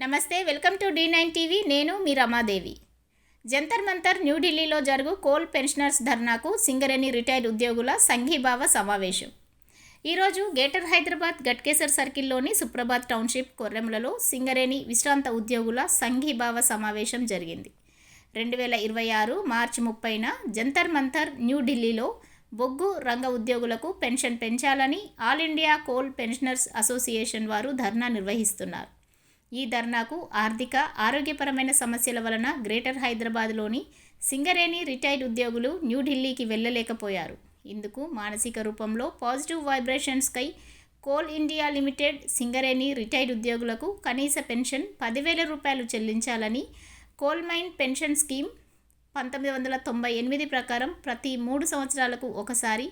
నమస్తే, welcome to D9 TV. నేను మీ రమాదేవి. జంతర్ మంతర్ న్యూఢిల్లీలో జరుగు కోల్ పెన్షనర్స్ ధర్నాకు సింగరేణి రిటైర్డ్ ఉద్యోగుల సంఘీభావ సమావేశం. ఈరోజు గ్రేటర్ హైదరాబాద్ గట్కేసర్ సర్కిల్లోని సుప్రభాత్ టౌన్షిప్ కొర్రెములలో సింగరేణి విశ్రాంత ఉద్యోగుల సంఘీభావ సమావేశం జరిగింది. 2026 మార్చి 30న జంతర్ మంతర్ న్యూఢిల్లీలో బొగ్గు రంగ ఉద్యోగులకు పెన్షన్ పెంచాలని all India coal pensioners association వారు ధర్నా నిర్వహిస్తున్నారు. ఈ ధర్నాకు ఆర్థిక, ఆరోగ్యపరమైన సమస్యల వలన గ్రేటర్ హైదరాబాద్లోని సింగరేణి రిటైర్డ్ ఉద్యోగులు న్యూఢిల్లీకి వెళ్ళలేకపోయారు. ఇందుకు మానసిక రూపంలో పాజిటివ్ వైబ్రేషన్స్కై Coal India Limited Singareni retired ఉద్యోగులకు కనీస పెన్షన్ 10,000 రూపాయలు చెల్లించాలని, కోల్ మైన్ పెన్షన్ స్కీమ్ 1998 ప్రకారం ప్రతి 3 సంవత్సరాలకు ఒకసారి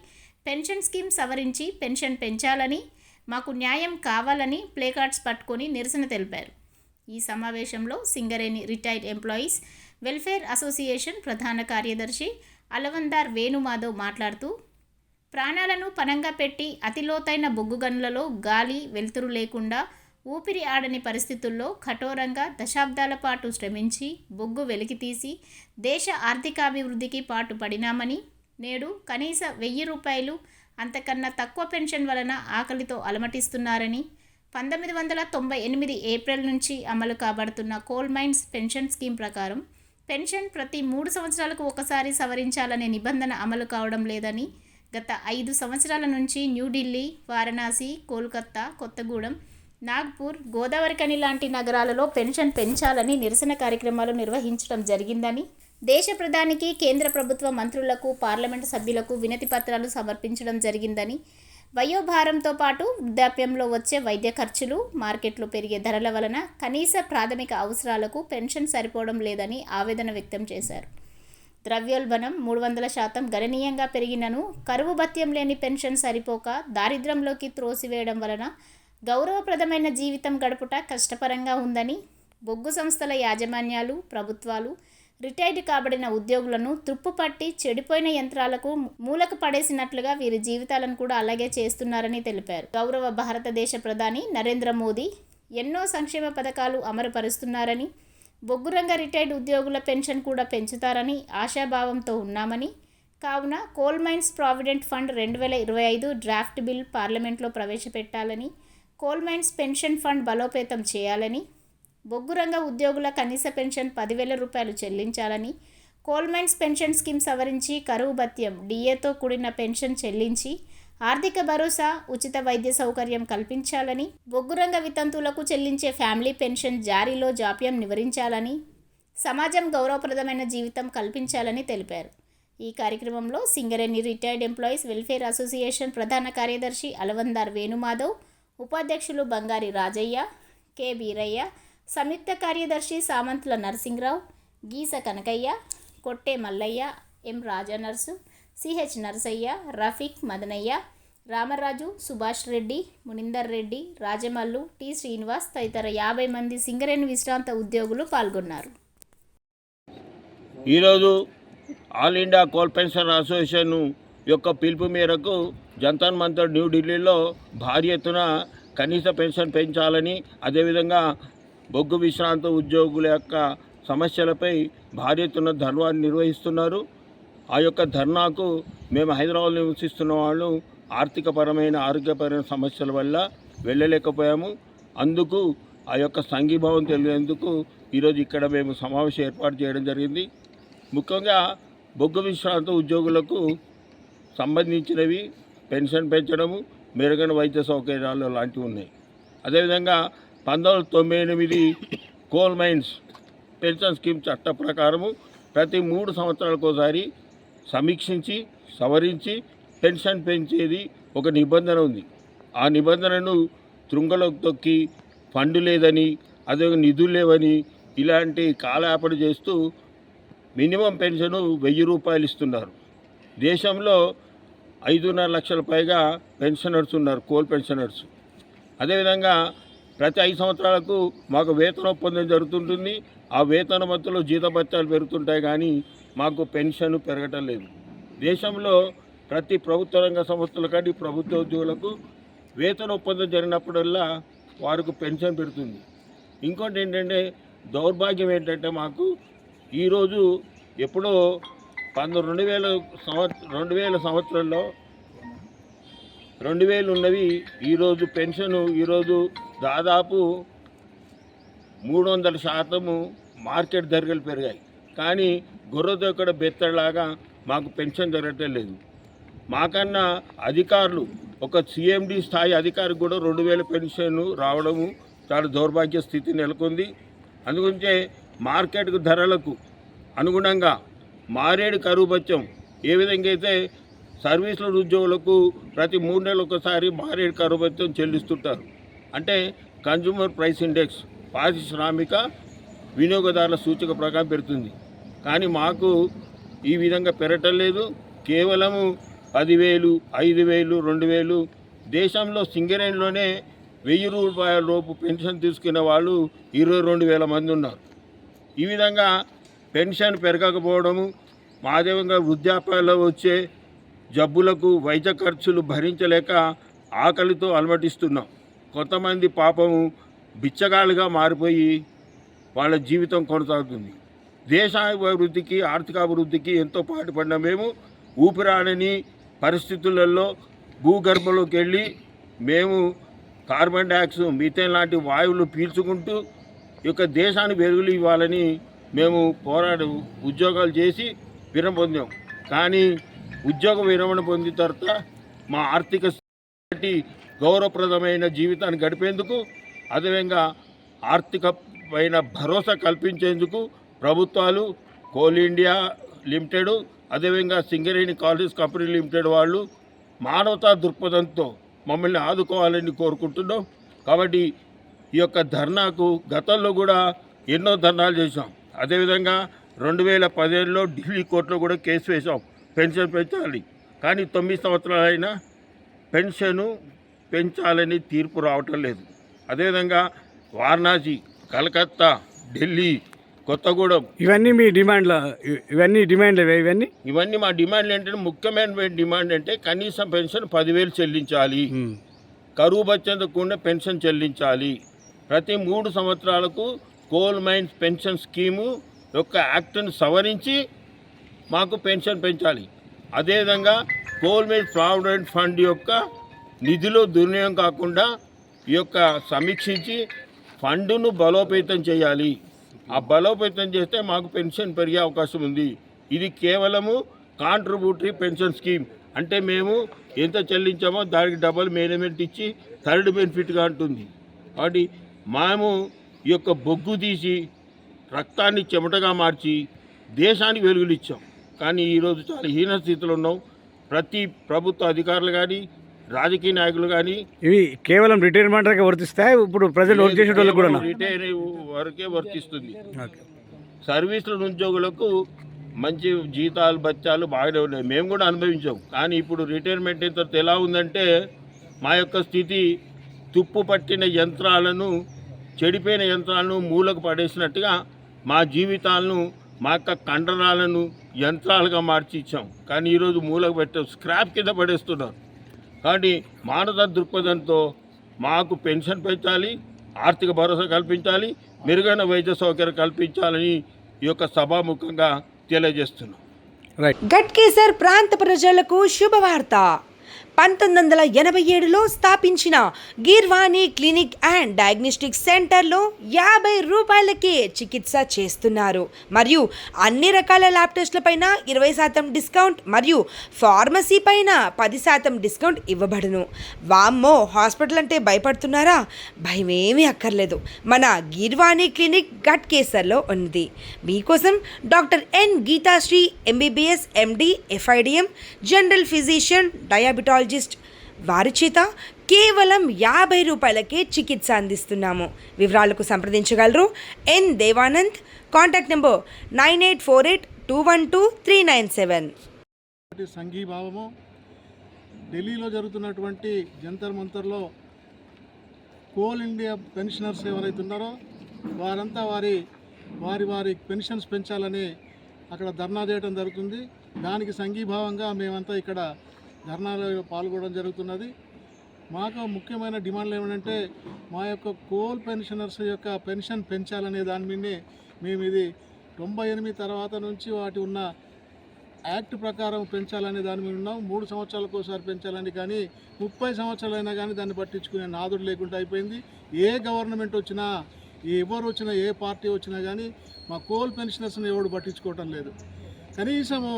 పెన్షన్ స్కీమ్ సవరించి పెన్షన్ పెంచాలని, మాకు న్యాయం కావాలని ప్లేకార్డ్స్ పట్టుకొని నిరసన తెలిపారు. ఈ సమావేశంలో Singareni retired employees welfare association ప్రధాన కార్యదర్శి అలవందార్ వేణుమాధవ్ మాట్లాడుతూ, ప్రాణాలను పణంగా పెట్టి అతి లోతైన బొగ్గు గనులలో గాలి, వెలుతురు లేకుండా ఊపిరి ఆడని పరిస్థితుల్లో కఠోరంగా దశాబ్దాల పాటు శ్రమించి బొగ్గు వెలికితీసి దేశ ఆర్థికాభివృద్ధికి పాటుపడినామని, నేడు కనీస 1,000 రూపాయలు అంతకన్నా తక్కువ పెన్షన్ వలన ఆకలితో అలమటిస్తున్నారని, 1998 ఏప్రిల్ నుంచి అమలు కాబడుతున్న కోల్ మైన్స్ పెన్షన్ స్కీమ్ ప్రకారం పెన్షన్ ప్రతి 3 సంవత్సరాలకు ఒకసారి సవరించాలనే నిబంధన అమలు కావడం లేదని, గత 5 సంవత్సరాల నుంచి న్యూఢిల్లీ, వారణాసి, కోల్కతా, కొత్తగూడెం, నాగ్పూర్, గోదావరిఖని లాంటి నగరాలలో పెన్షన్ పెంచాలని నిరసన కార్యక్రమాలు నిర్వహించడం జరిగిందని, దేశ ప్రధానికి, కేంద్ర ప్రభుత్వ మంత్రులకు, పార్లమెంటు సభ్యులకు వినతి పత్రాలు సమర్పించడం జరిగిందని, వయోభారంతో పాటు వృద్ధాప్యంలో వచ్చే వైద్య ఖర్చులు, మార్కెట్లో పెరిగే ధరల వలన కనీస ప్రాథమిక అవసరాలకు పెన్షన్ సరిపోవడం లేదని ఆవేదన వ్యక్తం చేశారు. ద్రవ్యోల్బణం 300% గణనీయంగా పెరిగినను కరువు భత్యం లేని పెన్షన్ సరిపోక దారిద్ర్యంలోకి త్రోసివేయడం వలన గౌరవప్రదమైన జీవితం గడుపుట కష్టపరంగా ఉందని, బొగ్గు సంస్థల యాజమాన్యాలు, ప్రభుత్వాలు రిటైర్డ్ కాబడిన ఉద్యోగులను త్రుప్పుపట్టి చెడిపోయిన యంత్రాలకు మూలకు పడేసినట్లుగా వీరి జీవితాలను కూడా అలాగే చేస్తున్నారని తెలిపారు. గౌరవ భారతదేశ ప్రధాని నరేంద్ర మోదీ ఎన్నో సంక్షేమ పథకాలు అమలుపరుస్తున్నారని, బొగ్గురంగ రిటైర్డ్ ఉద్యోగుల పెన్షన్ కూడా పెంచుతారని ఆశాభావంతో ఉన్నామని, కావున coal mines provident fund 2025 draft bill పార్లమెంట్లో ప్రవేశపెట్టాలని, కోల్ మైన్స్ పెన్షన్ ఫండ్ బలోపేతం చేయాలని, బొగ్గురంగ ఉద్యోగుల కనీస పెన్షన్ 10,000 రూపాయలు చెల్లించాలని, కోల్ మైన్స్ పెన్షన్ స్కీమ్ సవరించి కరువు భత్యం, డిఏతో కూడిన పెన్షన్ చెల్లించి ఆర్థిక భరోసా, ఉచిత వైద్య సౌకర్యం కల్పించాలని, బొగ్గురంగ వితంతువులకు చెల్లించే ఫ్యామిలీ పెన్షన్ జారీలో జాప్యం నివారించాలని, సమాజం గౌరవప్రదమైన జీవితం కల్పించాలని తెలిపారు. ఈ కార్యక్రమంలో Singareni retired employees welfare association ప్రధాన కార్యదర్శి అలవందార్ వేణుమాధవ్, ఉపాధ్యక్షులు బంగారి రాజయ్య, కె బీరయ్య, సంయుక్త కార్యదర్శి సామంతుల నరసింహరావు, గీస కనకయ్య, కొట్టే మల్లయ్య, ఎం రాజనర్సు, సిహెచ్ నరసయ్య, రఫీక్, మదనయ్య, రామరాజు, సుభాష్ రెడ్డి, మునిందర్ రెడ్డి, రాజమల్లు, టి శ్రీనివాస్ తదితర 50 మంది సింగరేణి విశ్రాంత ఉద్యోగులు పాల్గొన్నారు. ఈరోజు all India coal pension association యొక్క పిలుపు మేరకు జంతర్ మంతర్ న్యూఢిల్లీలో భారీ ఎత్తున కనీస పెన్షన్ పెంచాలని, అదేవిధంగా బొగ్గు విశ్రాంత ఉద్యోగుల యొక్క సమస్యలపై భారీ ఎత్తున ధర్నాన్ని నిర్వహిస్తున్నారు. ఆ యొక్క ధర్నాకు మేము హైదరాబాద్లో నివసిస్తున్న వాళ్ళు ఆర్థికపరమైన, ఆరోగ్యపరమైన సమస్యల వల్ల వెళ్ళలేకపోయాము. అందుకు ఆ యొక్క సంఘీభావం తెలియనందుకు ఈరోజు ఇక్కడ మేము సమావేశం ఏర్పాటు చేయడం జరిగింది. ముఖ్యంగా బొగ్గు విశ్రాంత ఉద్యోగులకు సంబంధించినవి పెన్షన్ పెంచడము, మెరుగైన వైద్య సౌకర్యాలు లాంటివి ఉన్నాయి. అదేవిధంగా 1998 కోల్ మైన్స్ పెన్షన్ స్కీమ్ చట్ట ప్రకారము ప్రతి 3 సంవత్సరాలకు ఒకసారి సమీక్షించి సవరించి పెన్షన్ పెంచేది ఒక నిబంధన ఉంది. ఆ నిబంధనను త్రుంగలోకి తొక్కి ఫండ్ లేదని, అదే నిధులు లేవని ఇలాంటి కాలయాపన చేస్తూ మినిమం పెన్షను 1,000 రూపాయలు ఇస్తున్నారు. దేశంలో 5.5 లక్షల పైగా పెన్షనర్స్ ఉన్నారు, కోల్ పెన్షనర్స్. అదేవిధంగా ప్రతి 5 సంవత్సరాలకు మాకు వేతన ఒప్పందం జరుగుతుంటుంది. ఆ వేతన మధ్యలో జీతభత్యాలు పెరుగుతుంటాయి, కానీ మాకు పెన్షన్ పెరగటం లేదు. దేశంలో ప్రతి ప్రభుత్వ రంగ సంస్థల కానీ ప్రభుత్వ ఉద్యోగులకు వేతన ఒప్పందం జరిగినప్పుడల్లా వారికి పెన్షన్ పెడుతుంది. ఇంకోటి ఏంటంటే దౌర్భాగ్యం ఏంటంటే మాకు ఈరోజు ఎప్పుడో 2000 సంవత్సరంలో 2000 ఉన్నవి ఈరోజు పెన్షను ఈరోజు దాదాపు 300% మార్కెట్ ధరలు పెరిగాయి. కానీ గొర్రెదొక్కడ బెత్తలాగా మాకు పెన్షన్ జరగటం లేదు. మాకన్నా అధికారులు ఒక సిఎండి స్థాయి అధికారికి కూడా 2000 పెన్షన్ రావడము చాలా దౌర్భాగ్య స్థితి నెలకొంది. అందుగురించే మార్కెట్కు ధరలకు అనుగుణంగా మారేడు కరువు బత్యం ఏ విధంగా అయితే సర్వీసుల ఉద్యోగులకు ప్రతి 3 నెలలకు ఒకసారి మారేడు కరువు బత్యం చెల్లిస్తుంటారు. అంటే కన్జ్యూమర్ ప్రైస్ ఇండెక్స్ పారిశ్రామిక వినియోగదారుల సూచిక ప్రకారం పెడుతుంది. కానీ మాకు ఈ విధంగా పెరగటం లేదు. కేవలము 10,000, 5,000, 2,000 దేశంలో సింగరేణిలోనే 1,000 రూపాయల లోపు పెన్షన్ తీసుకునే వాళ్ళు 22,000 మంది ఉన్నారు. ఈ విధంగా పెన్షన్ పెరగకపోవడము, మాదేవంగా వృద్ధాప్యంలో వచ్చే జబ్బులకు వైద్య ఖర్చులు భరించలేక ఆకలితో అలమటిస్తున్నాం. కొంతమంది పాపము బిచ్చగాళ్ళుగా మారిపోయి వాళ్ళ జీవితం కొనసాగుతుంది. దేశాభివృద్ధికి ఆర్థికాభివృద్ధికి ఎంతో పాటుపడిన మేము ఊపిరాడని పరిస్థితులలో భూగర్భంలోకి వెళ్ళి మేము కార్బన్ డయాక్సైడ్, మీథేన్ లాంటి వాయువులు పీల్చుకుంటూ ఈ యొక్క దేశానికి వెలుగులు ఇవ్వాలని మేము ఉద్యోగాలు చేసి విరమణ పొందాం. కానీ ఉద్యోగ విరమణ పొందిన తర్వాత మా ఆర్థిక స్థితి గౌరవప్రదమైన జీవితాన్ని గడిపేందుకు, అదేవిధంగా ఆర్థికమైన భరోసా కల్పించేందుకు ప్రభుత్వాలు, కోల్ ఇండియా లిమిటెడ్, అదేవిధంగా సింగరేణి కాలేజ్ కంపెనీ లిమిటెడ్ వాళ్ళు మానవతా దృక్పథంతో మమ్మల్ని ఆదుకోవాలని కోరుకుంటున్నాం. కాబట్టి ఈ యొక్క ధర్నాకు గతంలో కూడా ఎన్నో ధర్నాలు చేశాం. అదేవిధంగా 2015లో ఢిల్లీ కోర్టులో కూడా కేసు వేశాం పెన్షన్ పెంచాలి. కానీ 9 సంవత్సరాలైనా పెన్షను పెంచాలని తీర్పు రావటం లేదు. అదేవిధంగా వారణాసి, కలకత్తా, ఢిల్లీ, కొత్తగూడెం ఇవన్నీ మీ డిమాండ్లు, ఇవన్నీ మా డిమాండ్లు ఏంటంటే, ముఖ్యమైన డిమాండ్ అంటే కనీసం పెన్షన్ 10,000 చెల్లించాలి, కరువు బత్యంతకుండా పెన్షన్ చెల్లించాలి, ప్రతి 3 సంవత్సరాలకు కోల్ మైన్స్ పెన్షన్ స్కీము యొక్క యాక్ట్ను సవరించి మాకు పెన్షన్ పెంచాలి. అదేవిధంగా కోల్ మైన్స్ ప్రావిడెంట్ ఫండ్ యొక్క నిధులు దుర్వినియోగం కాకుండా ఈ యొక్క సమీక్షించి ఫండును బలోపేతం చేయాలి. ఆ బలోపేతం చేస్తే మాకు పెన్షన్ పెరిగే అవకాశం ఉంది. ఇది కేవలము కాంట్రిబ్యూటరీ పెన్షన్ స్కీమ్, అంటే మేము ఎంత చెల్లించామో దానికి డబల్ మేనేజ్మెంట్ ఇచ్చి థర్డ్ బెనిఫిట్గా ఉంటుంది. కాబట్టి మేము ఈ యొక్క బొగ్గు తీసి రక్తాన్ని చెమటగా మార్చి దేశానికి వెలుగులు ఇచ్చాం. కానీ ఈరోజు చాలా హీన స్థితిలో ఉన్నాం. ప్రతి ప్రభుత్వ అధికారులు కానీ, రాజకీయ నాయకులు కానీ ఇవి కేవలం రిటైర్మెంట్కే వర్తిస్తాయి. ఇప్పుడు ప్రజెంట్ వర్క్ చేసే వాళ్ళకి కూడా రిటైర్ వరకే వర్తిస్తుంది. సర్వీసుల ఉద్యోగులకు మంచి జీతాలు బత్యాలు బాగానే ఉన్నాయి, మేము కూడా అనుభవించాం. కానీ ఇప్పుడు రిటైర్మెంట్ అయిన తర్వాత ఎలా ఉందంటే, మా యొక్క స్థితి తుప్పు పట్టిన యంత్రాలను, చెడిపోయిన యంత్రాలను మూలకు పడేసినట్టుగా మా జీవితాలను, మా యొక్క కండరాలను యంత్రాలుగా మార్చి ఇచ్చాం. కానీ ఈరోజు మూలకు పెట్టాం, స్క్రాప్ కింద పడేస్తున్నారు. కాబట్టి మానవ దృక్పథంతో మాకు పెన్షన్ పెంచాలి, ఆర్థిక భరోసా కల్పించాలి, మెరుగైన వైద్య సౌకర్యం కల్పించాలని ఈ యొక్క సభాముఖంగా తెలియజేస్తున్నాం. గట్కేసర్ ప్రాంత ప్రజలకు శుభవార్త. 1987లో స్థాపించిన గీర్వాణి క్లినిక్ అండ్ డయాగ్నోస్టిక్ సెంటర్లో 50 రూపాయలకే చికిత్స చేస్తున్నారు. మరియు అన్ని రకాల ల్యాబ్ టెస్టులపైన 20% డిస్కౌంట్ మరియు ఫార్మసీ పైన 10% డిస్కౌంట్ ఇవ్వబడును. వామ్మో, హాస్పిటల్ అంటే భయపడుతున్నారా? భయమేమీ అక్కర్లేదు. మన గీర్వాణి క్లినిక్ గట్కేసర్లో ఉంది. మీకోసం doctor N Geetasri MBBS MD FIDM general physician diabetologist వారి చేత కేవలం 50 రూపాయలకే చికిత్స అందిస్తున్నాము. వివరాలకు సంప్రదించగలరు ఎన్ దేవానంద్. Contact number 9848212397. సంఘీభావము ఢిల్లీలో జరుగుతున్నటువంటి జంతర్ మంతర్లో కోల్ ఇండియా పెన్షనర్స్ ఎవరైతే ఉన్నారో వారంతా వారి పెన్షన్స్ పెంచాలని అక్కడ ధర్నా చేయడం జరుగుతుంది. దానికి సంఘీభావంగా మేమంతా ఇక్కడ ధర్నాలో పాల్గొనడం జరుగుతున్నది. మాకు ముఖ్యమైన డిమాండ్లు ఏమంటే మా యొక్క కోల్ పెన్షనర్స్ యొక్క పెన్షన్ పెంచాలనే దాని మీదనే మేము ఇది 98 తర్వాత నుంచి వాటి ఉన్న యాక్ట్ ప్రకారం పెంచాలనే దాని మీద ఉన్నాం. 3 సంవత్సరాలకు ఒకసారి పెంచాలని, కానీ 30 సంవత్సరాలైనా కానీ దాన్ని పట్టించుకునే నాదుడు లేకుండా అయిపోయింది. ఏ గవర్నమెంట్ వచ్చినా, ఎవరు వచ్చినా, ఏ పార్టీ వచ్చినా కానీ మా కోల్ పెన్షనర్స్ని ఎవడు పట్టించుకోవటం లేదు. కనీసము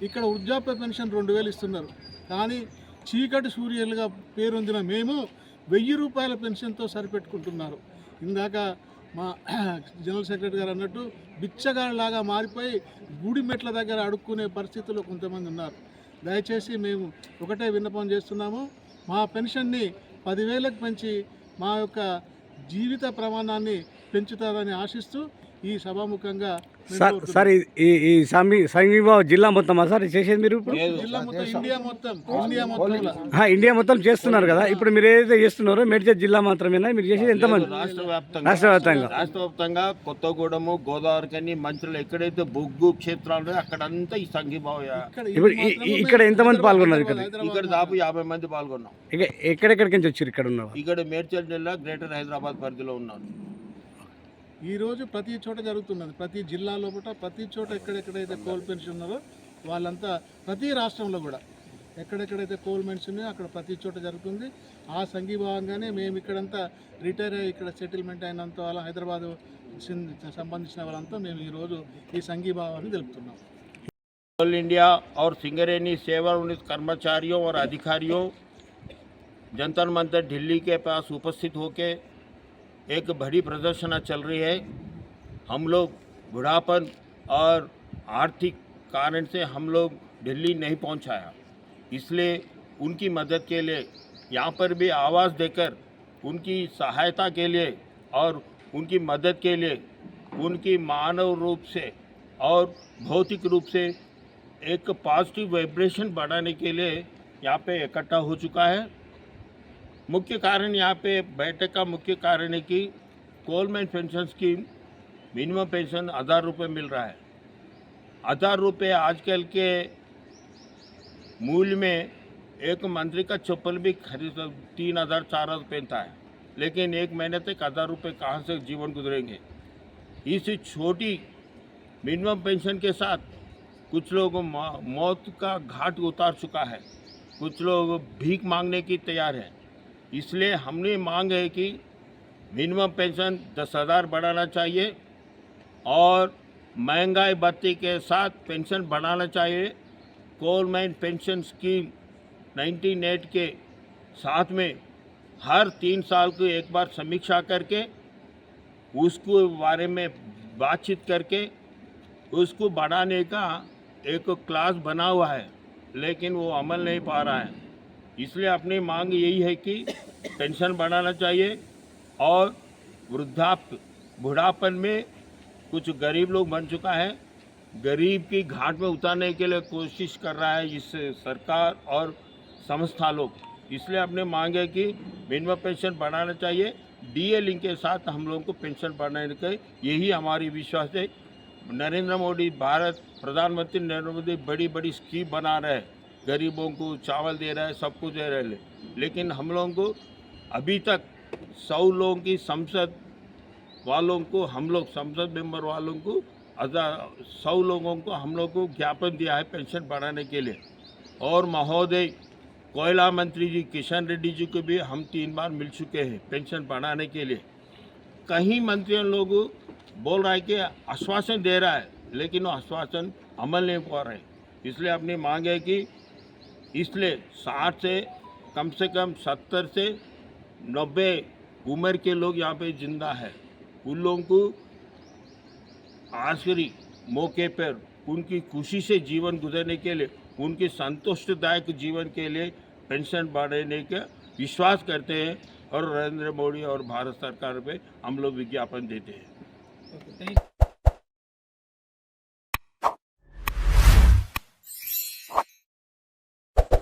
ఇక్కడ వృద్ధాప్య పెన్షన్ 2000 ఇస్తున్నారు, కానీ చీకటి సూర్యులుగా పేరొందిన మేము 1000 రూపాయల పెన్షన్తో సరిపెట్టుకుంటున్నారు. ఇందాక మా జనరల్ సెక్రటరీ గారు అన్నట్టు బిచ్చగాళ్ళలాగా మారిపోయి గుడి మెట్ల దగ్గర అడుక్కునే పరిస్థితుల్లో కొంతమంది ఉన్నారు. దయచేసి మేము ఒకటే విన్నపం చేస్తున్నాము, మా పెన్షన్ని 10,000కు పెంచి మా యొక్క జీవిత ప్రమాణాన్ని పెంచుతారని ఆశిస్తూ ఈ సభాముఖంగా సార్ ఈ సంఘీభావ జిల్లా మొత్తమా సార్ చేసేది మీరు ఇప్పుడు? జిల్లా మొత్తం, ఇండియా మొత్తంలో ఇండియా మొత్తం చేస్తున్నారు కదా. ఇప్పుడు మీరు ఏదైతే చేస్తున్నారో మేడ్చల్ జిల్లా మాత్రమేనా మీరు చేసేది? ఎంతమంది? రాష్ట్ర వ్యాప్తంగా కొత్తగూడెము, గోదావరికని, మంత్రులు ఎక్కడైతే బొగ్గు క్షేత్రాలు ఉన్నాయో అక్కడంతా ఈ సంఘీభావ. ఇప్పుడు ఇక్కడ ఎంతమంది పాల్గొన్నారు? ఇక్కడ దాదాపు 50 మంది పాల్గొన్నాం. ఇక ఎక్కడెక్కడికి నుంచి వచ్చారు ఇక్కడ ఉన్నారు? ఇక్కడ మేడ్చల్ జిల్లా గ్రేటర్ హైదరాబాద్ పరిధిలో ఉన్నారు. ఈరోజు ప్రతి చోట జరుగుతున్నది, ప్రతి జిల్లా లోపల ప్రతి చోట ఎక్కడెక్కడైతే కోల్ పెన్షన్ ఉన్నారో వాళ్ళంతా, ప్రతి రాష్ట్రంలో కూడా ఎక్కడెక్కడైతే కోల్ పెన్షన్ ఉన్నాయో అక్కడ ప్రతి చోట జరుగుతుంది. ఆ సంఘీభావంగానే మేము ఇక్కడంతా రిటైర్ అయ్యి ఇక్కడ సెటిల్మెంట్ అయినంత వాళ్ళ హైదరాబాద్ సంబంధించిన వాళ్ళంతా మేము ఈరోజు ఈ సంఘీభావాన్ని తెలుపుతున్నాం. कोल इंडिया और सिंगरेनी सेवानिवृत्त कर्मचारियों और अधिकारियों जंतर मंतर दिल्ली के पास उपस्थित होकर एक बड़ी प्रदर्शना चल रही है। हम लोग बुढ़ापन और आर्थिक कारण से हम लोग दिल्ली नहीं पहुंचाया, इसलिए उनकी मदद के लिए यहाँ पर भी आवाज़ देकर उनकी सहायता के लिए और उनकी मदद के लिए उनकी मानव रूप से और भौतिक रूप से एक पॉजिटिव वाइब्रेशन बढ़ाने के लिए यहाँ पे इकट्ठा हो चुका है। मुख्य कारण यहाँ पे बैठक का मुख्य कारण है कि Coleman pension scheme minimum pension 1000 रुपये मिल रहा है। 1000 रुपये आजकल के मूल्य में एक मंत्री का चप्पल भी खरीद 3000-4000 पहनता है, लेकिन एक महीने तक 1000 रुपये कहाँ से जीवन गुजरेंगे। इस छोटी मिनिमम पेंशन के साथ कुछ लोग मौत का घाट उतार चुका है, कुछ लोग भीख मांगने की तैयार है। इसलिए हमने मांग है कि मिनिमम पेंशन 10,000 बढ़ाना चाहिए और महंगाई भत्ते के साथ पेंशन बढ़ाना चाहिए। कोलमैन पेंशन स्कीम 1998 के साथ में हर 3 साल को एक बार समीक्षा करके उसको बारे में बातचीत करके उसको बढ़ाने का एक क्लास बना हुआ है, लेकिन वो अमल नहीं पा रहा है। इसलिए अपनी मांग यही है कि पेंशन बढ़ाना चाहिए और बुढ़ापन में कुछ गरीब लोग बन चुका है, गरीब की घाट में उतारने के लिए कोशिश कर रहा है इस सरकार और संस्था लोग। इसलिए अपने मांग है कि मिनिमम पेंशन बढ़ाना चाहिए। डीए लिंक के साथ हम लोगों को पेंशन बढ़ाने का यही हमारी विश्वास है। नरेंद्र मोदी भारत प्रधानमंत्री नरेंद्र मोदी बड़ी बड़ी स्कीम बना रहे हैं, गरीबों को चावल दे रहा है, सब कुछ दे रहे हैं, लेकिन हम लोगों को अभी तक 100 लोगों की संसद वालों को, हम लोग संसद मेंबर वालों को 100 लोगों को हम लोग को ज्ञापन दिया है पेंशन बढ़ाने के लिए। और महोदय कोयला मंत्री जी किशन रेड्डी जी को भी हम 3 बार मिल चुके हैं पेंशन बढ़ाने के लिए। कहीं मंत्रियों लोग बोल रहा है कि आश्वासन दे रहा है, लेकिन वो आश्वासन अमल नहीं कर रहे। इसलिए अपनी मांग है कि इसलिए 60 से कम 70 से 90 उम्र के लोग यहाँ पे जिंदा है, उन लोगों को आखिरी मौके पर उनकी खुशी से जीवन गुजरने के लिए, उनके संतुष्टदायक जीवन के लिए पेंशन बढ़ाने का विश्वास करते हैं और नरेंद्र मोदी और भारत सरकार पे हम लोग विज्ञापन देते हैं।